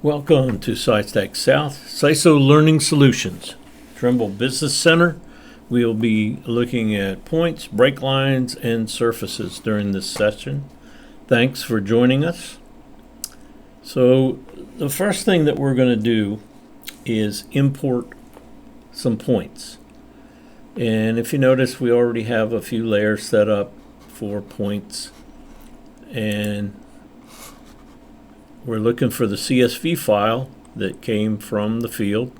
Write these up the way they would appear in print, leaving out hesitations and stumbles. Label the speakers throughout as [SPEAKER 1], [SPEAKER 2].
[SPEAKER 1] Welcome to SITECH South, CISO Learning Solutions, Trimble Business Center. We'll be looking at points, break lines, and surfaces during this session. Thanks for joining us. So the first thing that we're going to do is import some points. And if you notice, we already have a few layers set up for points. And we're looking for the CSV file that came from the field.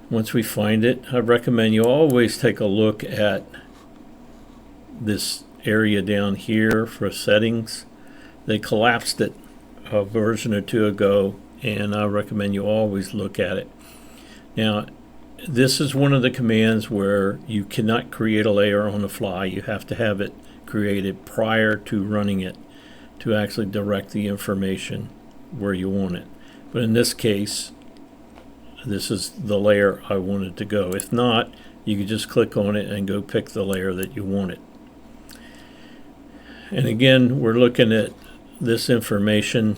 [SPEAKER 1] Once we find it, I recommend you always take a look at this area down here for settings. They collapsed it a version or two ago, and I recommend you always look at it. Now, this is one of the commands where you cannot create a layer on the fly. You have to have it created prior to running it to actually direct the information where you want it. But in this case, this is the layer I wanted to go. If not, you could just click on it and go pick the layer that you wanted. And again, we're looking at this information.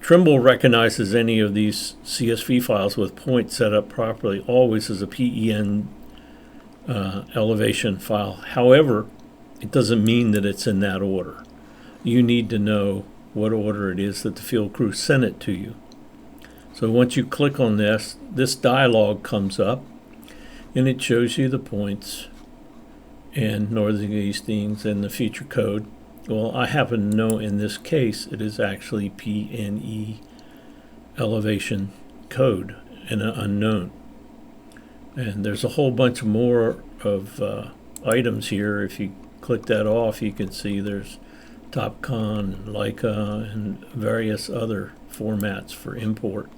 [SPEAKER 1] Trimble recognizes any of these CSV files with points set up properly always as a PEN elevation file. However, it doesn't mean that it's in that order. You need to know what order it is that the field crew sent it to you. So once you click on this, this dialog comes up and it shows you the points and northern eastings and the feature code. Well, I happen to know in this case it is actually PNE elevation code and an unknown. And there's a whole bunch more of items here. If you click that off, you can see there's TopCon, Leica, and various other formats for import.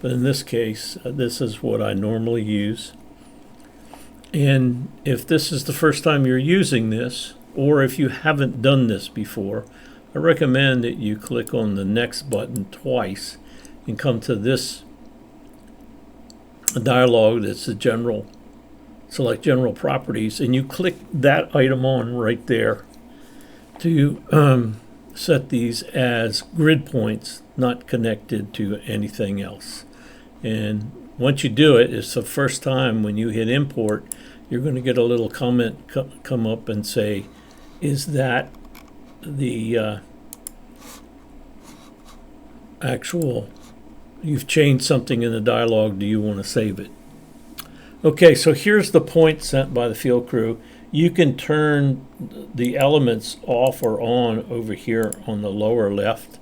[SPEAKER 1] But in this case, this is what I normally use. And if this is the first time you're using this, or if you haven't done this before, I recommend that you click on the next button twice and come to this dialog that's the general, select general properties, and you click that item on right there to set these as grid points, not connected to anything else. And once you do it, it's the first time when you hit import, you're going to get a little comment come up and say, is that the actual, you've changed something in the dialog, do you want to save it? Okay, so here's the point sent by the field crew. You can turn the elements off or on over here on the lower left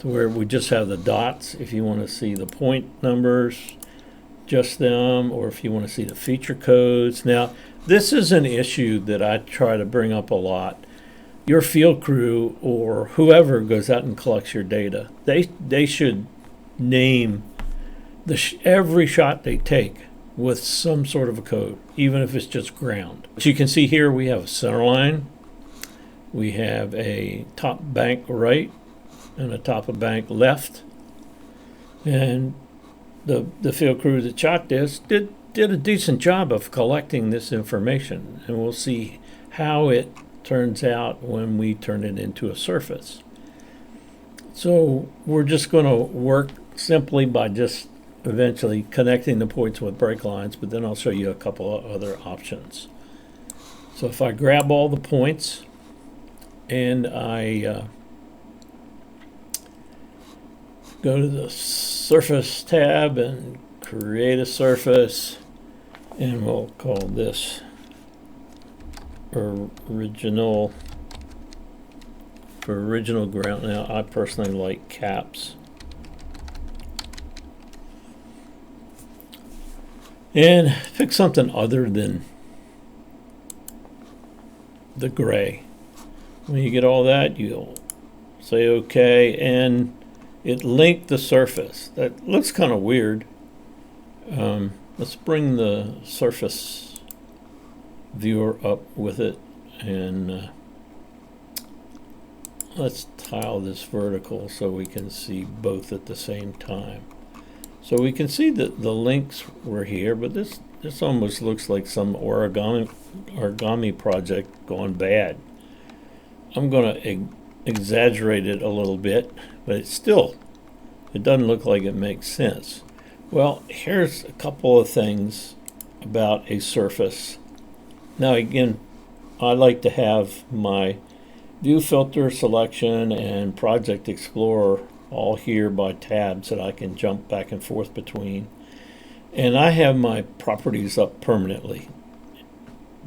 [SPEAKER 1] to where we just have the dots if you want to see the point numbers, just them, or if you want to see the feature codes. Now, this is an issue that I try to bring up a lot. Your field crew or whoever goes out and collects your data, they should name every shot they take with some sort of a code, even if it's just ground. As you can see here, we have a center line, we have a top bank right, and a top of bank left. And the field crew that shot this did a decent job of collecting this information, and we'll see how it turns out when we turn it into a surface. So we're just going to work simply by just eventually connecting the points with break lines, but then I'll show you a couple of other options. So if I grab all the points and I go to the surface tab and create a surface, and we'll call this original for original ground. Now I personally like caps. And pick something other than the gray. When you get all that, you'll say OK, and it linked the surface. That looks kind of weird. Let's bring the surface viewer up with it, and let's tile this vertical so we can see both at the same time. So we can see that the links were here, but this almost looks like some origami project gone bad. I'm going to exaggerate it a little bit, but it's still it doesn't look like it makes sense. Well, here's a couple of things about a surface. Now again, I like to have my view filter selection and project explorer all here by tabs that I can jump back and forth between. And I have my properties up permanently.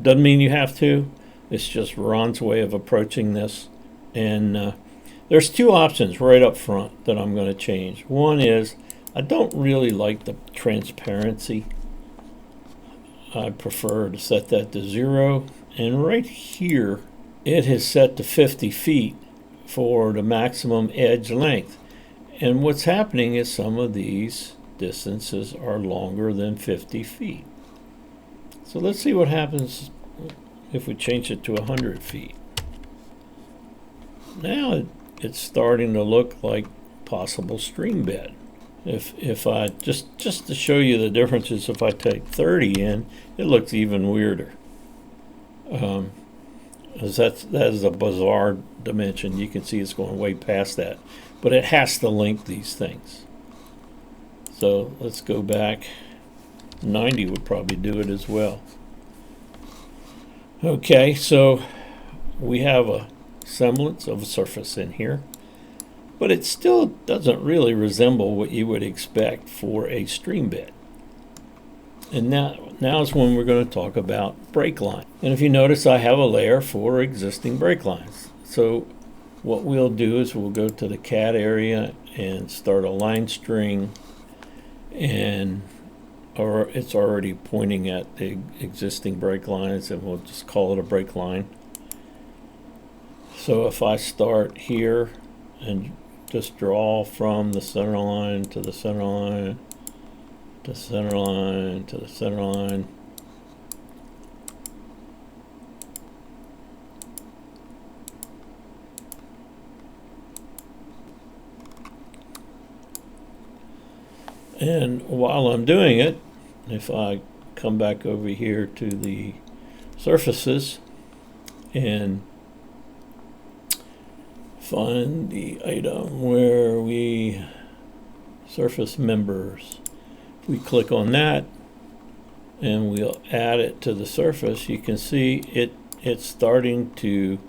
[SPEAKER 1] Doesn't mean you have to. It's just Ron's way of approaching this. And there's two options right up front that I'm going to change. One is I don't really like the transparency. I prefer to set that to 0. And right here, it is set to 50 feet for the maximum edge length. And what's happening is some of these distances are longer than 50 feet. So let's see what happens if we change it to 100 feet. Now it's starting to look like possible stream bed. If I just to show you the differences, if I take 30 in, it looks even weirder. That is a bizarre dimension. You can see it's going way past that, but it has to link these things. So let's go back. 90 would probably do it as well. Okay, so we have a semblance of a surface in here, but it still doesn't really resemble what you would expect for a stream bed. And now is when we're going to talk about break line. And if you notice, I have a layer for existing break lines. So what we'll do is we'll go to the CAD area and start a line string, or it's already pointing at the existing break lines, and we'll just call it a break line. So if I start here and just draw from the center line to the center line, to the center line, to the center line, and while I'm doing it, if I come back over here to the surfaces and find the item where we surface members, if we click on that and we'll add it to the surface, you can see it's starting to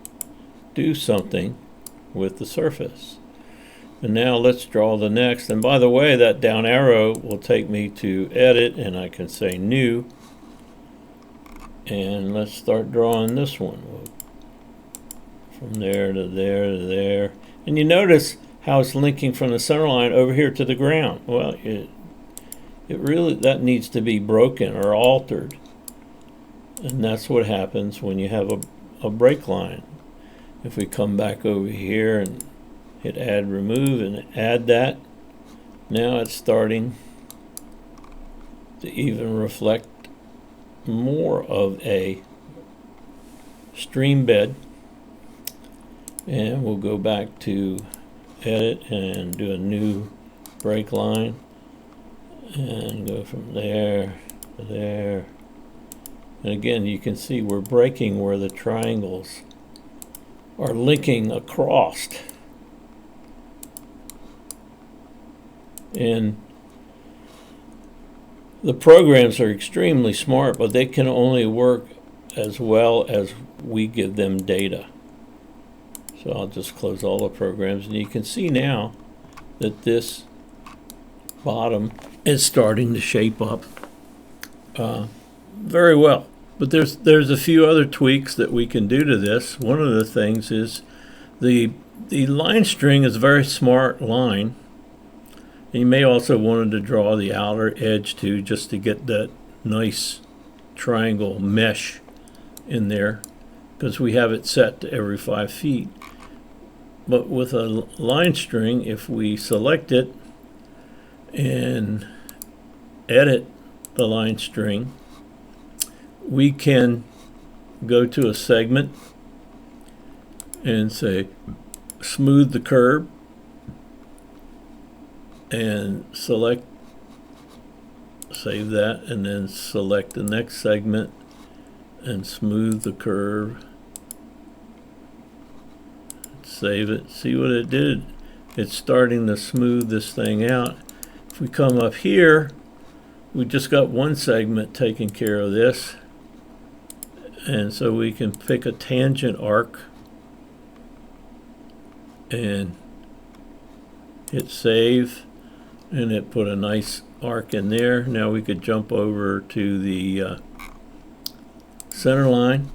[SPEAKER 1] do something with the surface. And now let's draw the next. And by the way, that down arrow will take me to edit, and I can say new. And let's start drawing this one. From there to there to there. And you notice how it's linking from the center line over here to the ground. Well, it really, that needs to be broken or altered. And that's what happens when you have a break line. If we come back over here and hit add remove and add that, now it's starting to even reflect more of a stream bed. And we'll go back to edit and do a new break line and go from there to there. And again, you can see we're breaking where the triangles are linking across. And the programs are extremely smart, but they can only work as well as we give them data. So I'll just close all the programs, and you can see now that this bottom is starting to shape up very well. But there's a few other tweaks that we can do to this. One of the things is the line string is a very smart line. You may also want to draw the outer edge too, just to get that nice triangle mesh in there, because we have it set to every 5 feet. But with a line string, if we select it and edit the line string, we can go to a segment and say smooth the curve, and select, save that, and then select the next segment and smooth the curve, save it. See what it did? it's starting to smooth this thing out. If we come up here, we just got one segment taking care of this. And so we can pick a tangent arc and hit save, and it put a nice arc in there. Now we could jump over to the center line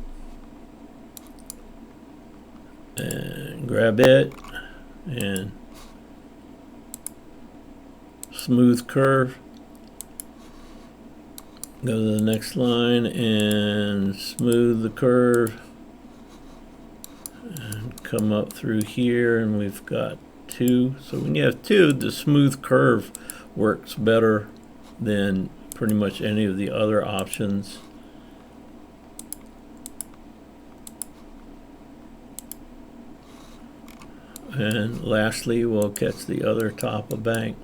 [SPEAKER 1] and grab it and smooth curve. Go to the next line and smooth the curve and come up through here, and we've got two. So when you have two, the smooth curve works better than pretty much any of the other options. And lastly, we'll catch the other top of bank.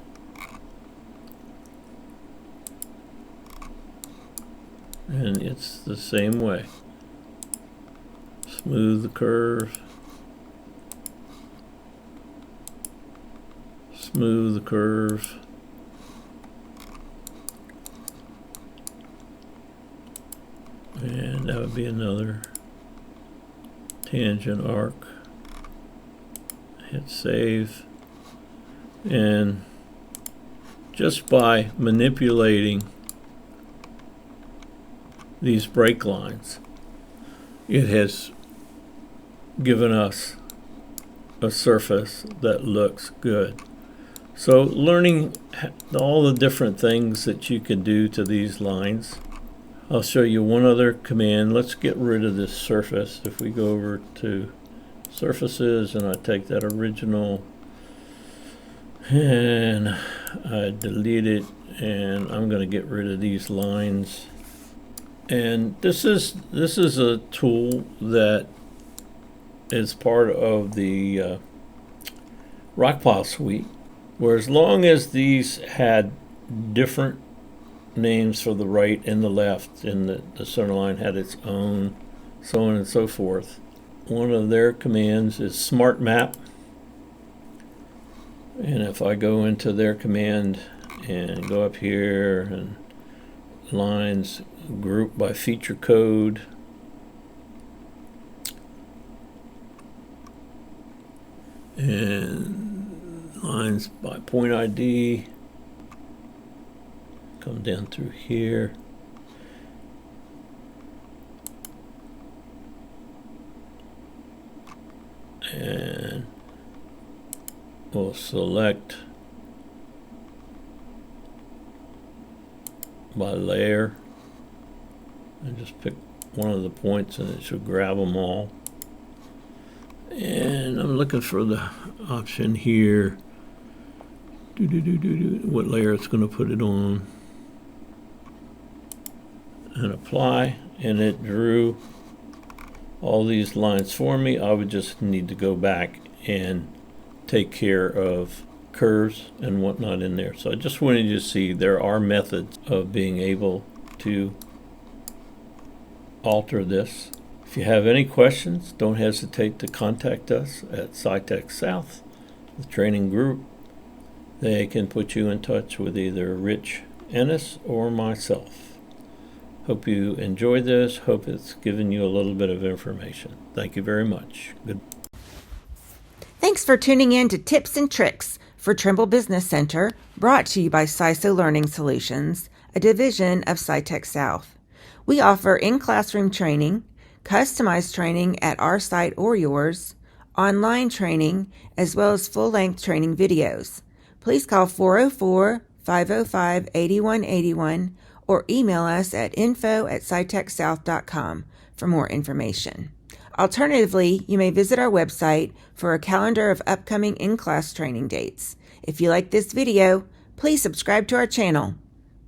[SPEAKER 1] And it's the same way. Smooth the curve. Smooth the curve. And that would be another tangent arc. Hit save. And just by manipulating these break lines, it has given us a surface that looks good. So learning all the different things that you can do to these lines, I'll show you one other command. Let's get rid of this surface. If we go over to surfaces and I take that original and I delete it, and I'm going to get rid of these lines. And this is a tool that is part of the Rockpile suite, where as long as these had different names for the right and the left, and the center line had its own, so on and so forth. One of their commands is Smart Map. And if I go into their command and go up here and lines group by feature code, and lines by point ID, come down through here, and we'll select by layer and just pick one of the points, and it should grab them all. And I'm looking for the option here, what layer it's going to put it on, and apply, and it drew all these lines for me. I would just need to go back and take care of curves and whatnot in there. So I just wanted you to see there are methods of being able to alter this. If you have any questions, don't hesitate to contact us at SITECH South, the training group. They can put you in touch with either Rich Ennis or myself. Hope you enjoyed this. Hope it's given you a little bit of information. Thank you very much. Good.
[SPEAKER 2] Thanks for tuning in to Tips and Tricks for Trimble Business Center, brought to you by CISO Learning Solutions, a division of SITECH South. We offer in-classroom training, customized training at our site or yours, online training, as well as full-length training videos. Please call 404-505-8181 or email us at info@sitechsouth.com for more information. Alternatively, you may visit our website for a calendar of upcoming in-class training dates. If you like this video, please subscribe to our channel.